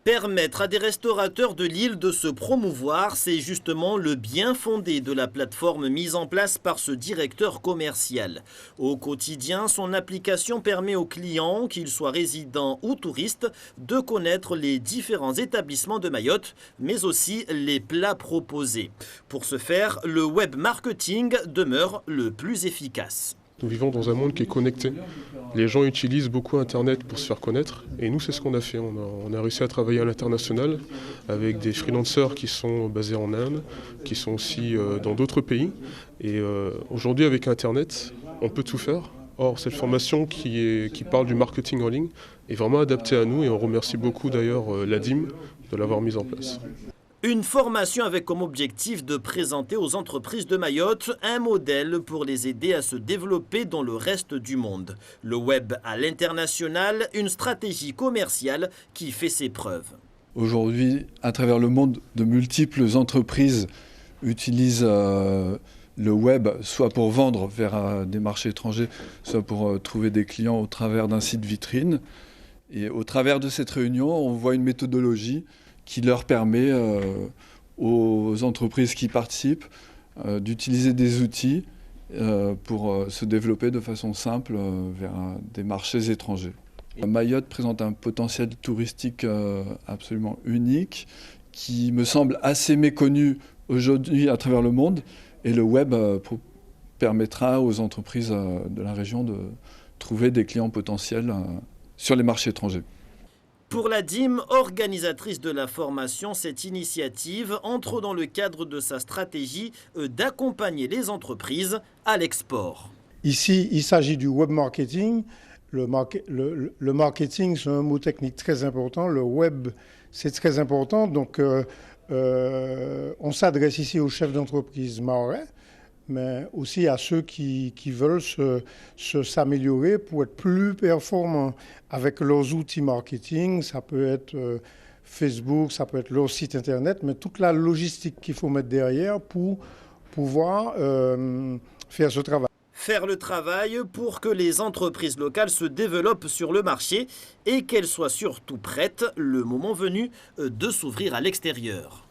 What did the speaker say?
Permettre à des restaurateurs de l'île de se promouvoir, c'est justement le bien fondé de la plateforme mise en place par ce directeur commercial. Au quotidien, son application permet aux clients, qu'ils soient résidents ou touristes, de connaître les différents établissements de Mayotte, mais aussi les plats proposés. Pour ce faire, le web marketing demeure le plus efficace. Nous vivons dans un monde qui est connecté. Les gens utilisent beaucoup Internet pour se faire connaître. Et nous, c'est ce qu'on a fait. On a réussi à travailler à l'international avec des freelancers qui sont basés en Inde, qui sont aussi dans d'autres pays. Et aujourd'hui, avec Internet, on peut tout faire. Or, cette formation qui parle du marketing en ligne est vraiment adaptée à nous. Et on remercie beaucoup d'ailleurs l'ADIM de l'avoir mise en place. Une formation avec comme objectif de présenter aux entreprises de Mayotte un modèle pour les aider à se développer dans le reste du monde. Le web à l'international, une stratégie commerciale qui fait ses preuves. Aujourd'hui, à travers le monde, de multiples entreprises utilisent le web soit pour vendre vers des marchés étrangers, soit pour trouver des clients au travers d'un site vitrine. Et au travers de cette réunion, on voit une méthodologie qui leur permet aux entreprises qui participent d'utiliser des outils pour se développer de façon simple vers des marchés étrangers. Mayotte présente un potentiel touristique absolument unique qui me semble assez méconnu aujourd'hui à travers le monde, et le web permettra aux entreprises de la région de trouver des clients potentiels sur les marchés étrangers. Pour l'ADIM, organisatrice de la formation, cette initiative entre dans le cadre de sa stratégie d'accompagner les entreprises à l'export. Ici, il s'agit du web marketing. Le marketing, c'est un mot technique très important. Le web, c'est très important. Donc, on s'adresse ici aux chefs d'entreprise mahorais, mais aussi à ceux qui veulent s'améliorer pour être plus performants avec leurs outils marketing. Ça peut être Facebook, ça peut être leur site Internet, mais toute la logistique qu'il faut mettre derrière pour pouvoir faire ce travail. Faire le travail pour que les entreprises locales se développent sur le marché et qu'elles soient surtout prêtes, le moment venu, de s'ouvrir à l'extérieur.